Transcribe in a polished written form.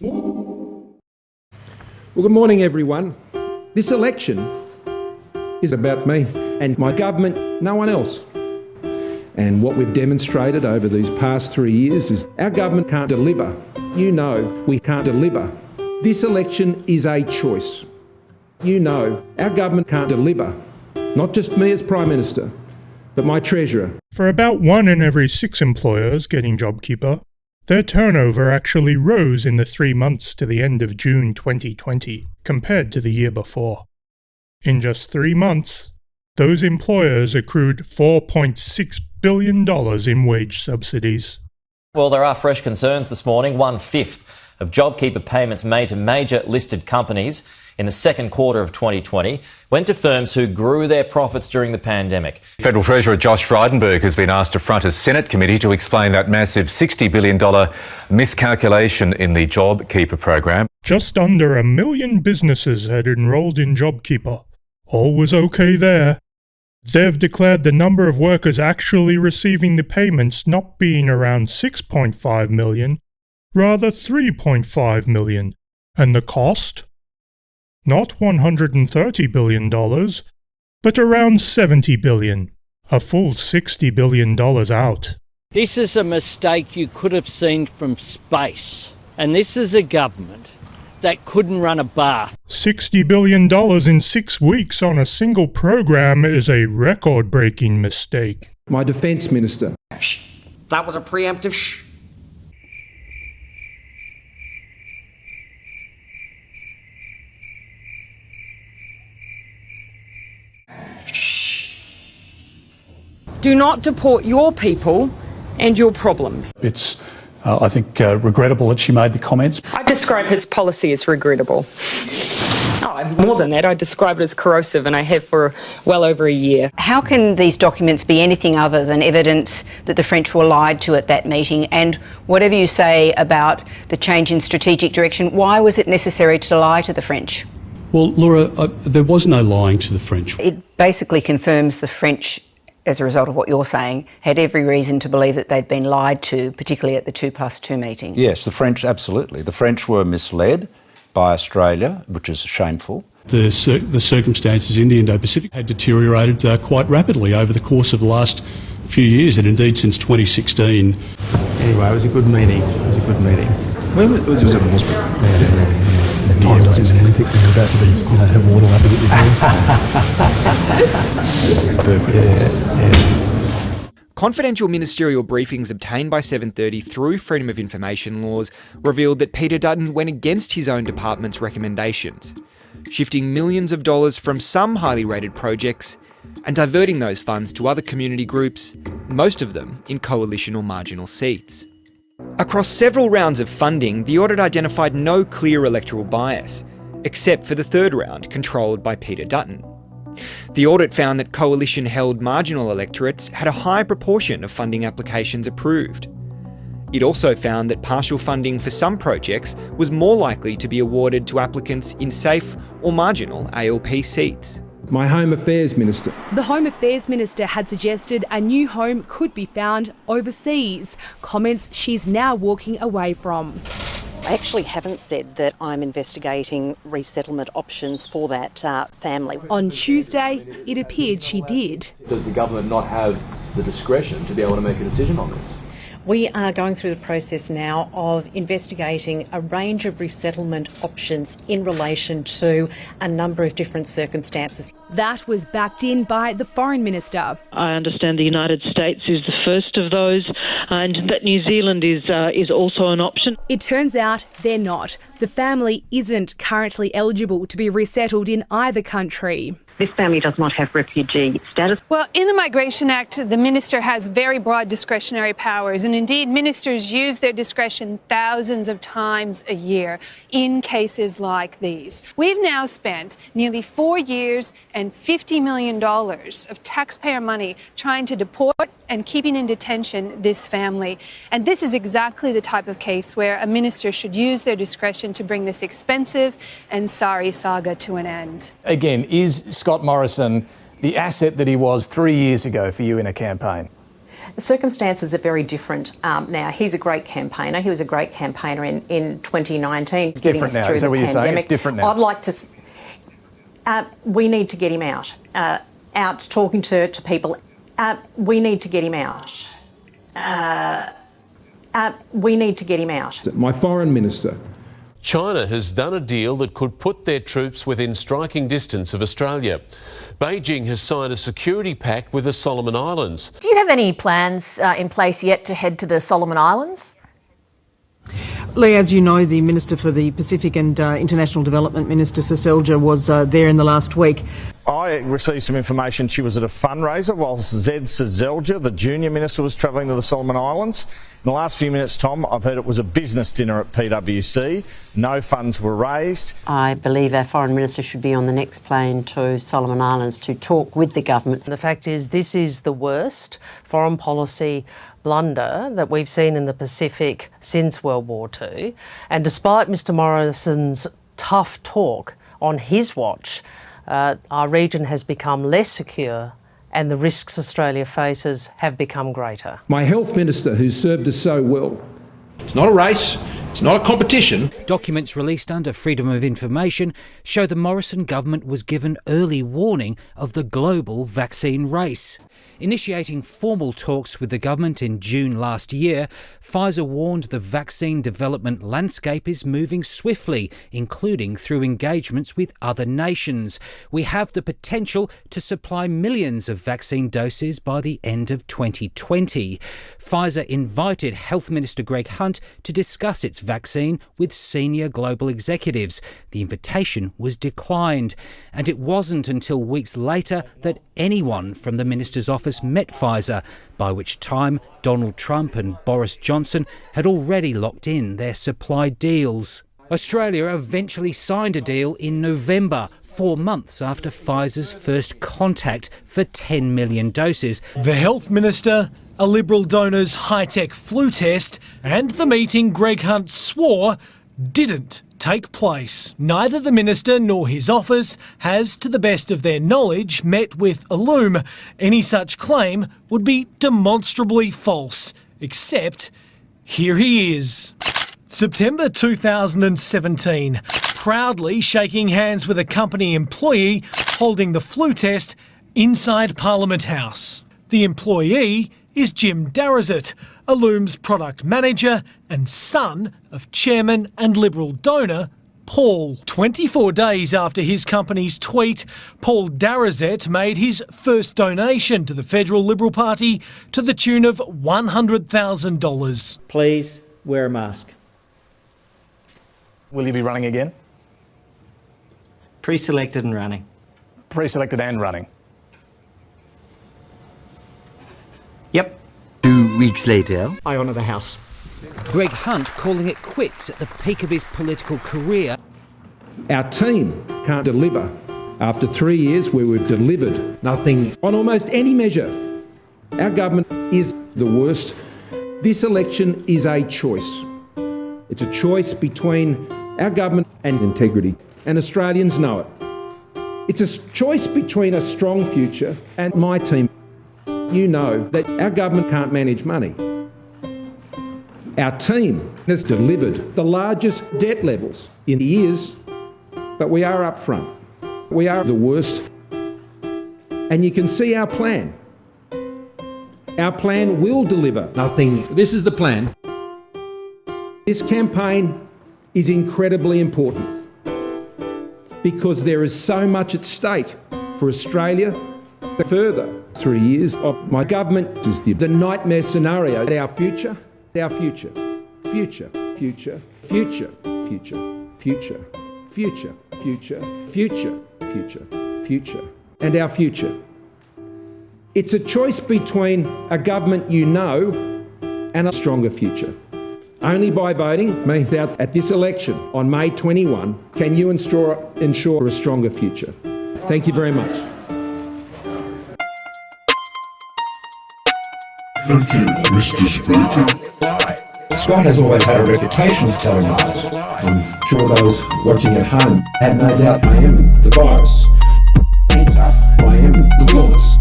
Well, good morning, everyone. This election is about me and my government, no one else. And what we've demonstrated over these past 3 years is our government can't deliver. You know we can't deliver. This election is a choice. You know our government can't deliver. Not just me as Prime Minister, but my Treasurer. For about 1 in every 6 employers getting JobKeeper, their turnover actually rose in the 3 months to the end of June 2020 compared to the year before. In just 3 months, those employers accrued $4.6 billion in wage subsidies. Well, there are fresh concerns this morning. 1/5 of JobKeeper payments made to major listed companies in the second quarter of 2020 went to firms who grew their profits during the pandemic. Federal Treasurer Josh Frydenberg has been asked to front a Senate committee to explain that massive $60 billion miscalculation in the JobKeeper program. Just under 1 million businesses had enrolled in JobKeeper. All was okay there. They've declared the number of workers actually receiving the payments not being around 6.5 million, rather 3.5 million. And the cost? Not $130 billion, but around $70 billion. A full $60 billion out. This is a mistake you could have seen from space. And this is a government that couldn't run a bath. $60 billion in 6 weeks on a single program is a record-breaking mistake. My Defence Minister. Shh. That was a preemptive shh. Do not deport your people and your problems. It's, I think, regrettable that she made the comments. I describe his policy as regrettable. More than that, I describe it as corrosive, and I have for well over a year. How can these documents be anything other than evidence that the French were lied to at that meeting? And whatever you say about the change in strategic direction, why was it necessary to lie to the French? Well, Laura, there was no lying to the French. It basically confirms the French, as a result of what you're saying, had every reason to believe that they'd been lied to, particularly at the 2+2 meeting. Yes, the French, absolutely. The French were misled by Australia, which is shameful. The circumstances in the Indo-Pacific had deteriorated quite rapidly over the course of the last few years, and indeed since 2016. Anyway, it was a good meeting. Where was it? The time doesn't mean anything when you're about to be, have water lapping at your face. Confidential ministerial briefings obtained by 730 through Freedom of Information laws revealed that Peter Dutton went against his own department's recommendations, shifting millions of dollars from some highly rated projects and diverting those funds to other community groups, most of them in coalition or marginal seats. Across several rounds of funding, the audit identified no clear electoral bias, except for the third round, controlled by Peter Dutton. The audit found that coalition-held marginal electorates had a high proportion of funding applications approved. It also found that partial funding for some projects was more likely to be awarded to applicants in safe or marginal ALP seats. My Home Affairs Minister. The Home Affairs Minister had suggested a new home could be found overseas, comments she's now walking away from. I actually haven't said that I'm investigating resettlement options for that family. On Tuesday, it appeared she did. Does the government not have the discretion to be able to make a decision on this? We are going through the process now of investigating a range of resettlement options in relation to a number of different circumstances. That was backed in by the Foreign Minister. I understand the United States is the first of those, and that New Zealand is also an option. It turns out they're not. The family isn't currently eligible to be resettled in either country. This family does not have refugee status. Well, in the Migration Act, the minister has very broad discretionary powers, and indeed ministers use their discretion thousands of times a year in cases like these. We've now spent nearly 4 years and $50 million of taxpayer money trying to deport and keeping in detention this family. And this is exactly the type of case where a minister should use their discretion to bring this expensive and sorry saga to an end. Again, is Scott Morrison the asset that he was 3 years ago for you in a campaign? The circumstances are very different now. He's a great campaigner. He was a great campaigner in 2019. It's different now. Is that what you're saying? It's different now. I'd like to... we need to get him out. Out talking to people. We need to get him out. We need to get him out. My foreign minister. China has done a deal that could put their troops within striking distance of Australia. Beijing has signed a security pact with the Solomon Islands. Do you have any plans in place yet to head to the Solomon Islands? Lee, as you know, the Minister for the Pacific and International Development, Minister Seselja, was there in the last week. I received some information she was at a fundraiser while Zed Seselja, the junior minister, was travelling to the Solomon Islands. In the last few minutes, Tom, I've heard it was a business dinner at PwC. No funds were raised. I believe our Foreign Minister should be on the next plane to Solomon Islands to talk with the government. The fact is, this is the worst foreign policy blunder that we've seen in the Pacific since World War II. And despite Mr Morrison's tough talk on his watch, our region has become less secure and the risks Australia faces have become greater. My health minister, who served us so well. It's not a race, it's not a competition. Documents released under Freedom of Information show the Morrison government was given early warning of the global vaccine race. Initiating formal talks with the government in June last year, Pfizer warned the vaccine development landscape is moving swiftly, including through engagements with other nations. We have the potential to supply millions of vaccine doses by the end of 2020. Pfizer invited Health Minister Greg Hunt to discuss its vaccine with senior global executives. The invitation was declined, and it wasn't until weeks later that anyone from the minister's office met Pfizer, by which time Donald Trump and Boris Johnson had already locked in their supply deals. Australia eventually signed a deal in November, 4 months after Pfizer's first contact for 10 million doses. The Health Minister, a Liberal donor's high-tech flu test, and the meeting Greg Hunt swore didn't take place. Neither the Minister nor his office has, to the best of their knowledge, met with Illume. Any such claim would be demonstrably false, except here he is. September 2017, proudly shaking hands with a company employee holding the flu test inside Parliament House. The employee is Jim Darazet, Illume's product manager and son of chairman and Liberal donor Paul. 24 days after his company's tweet, Paul Darazet made his first donation to the Federal Liberal Party to the tune of $100,000. Please wear a mask. Will you be running again? Pre-selected and running. Pre-selected and running. Yep. 2 weeks later, I honour the House. Greg Hunt calling it quits at the peak of his political career. Our team can't deliver after 3 years where we've delivered nothing on almost any measure. Our government is the worst. This election is a choice. It's a choice between our government and integrity, and Australians know it. It's a choice between a strong future and my team. You know that our government can't manage money. Our team has delivered the largest debt levels in years, but we are up front. We are the worst. And you can see our plan. Our plan will deliver nothing. This is the plan. This campaign is incredibly important because there is so much at stake for Australia. Further 3 years of my government is the nightmare scenario. Our future, our future, future, future, future, future, future, future, future, future, future, future, and our future. It's a choice between a government you know and a stronger future. Only by voting me out at this election on May 21 can you ensure a stronger future. Thank you very much. Thank you, Mr. Speaker. Scott has always had a reputation of telling lies. I'm sure those watching at home have no doubt I am the virus. Hands up, I am the illness.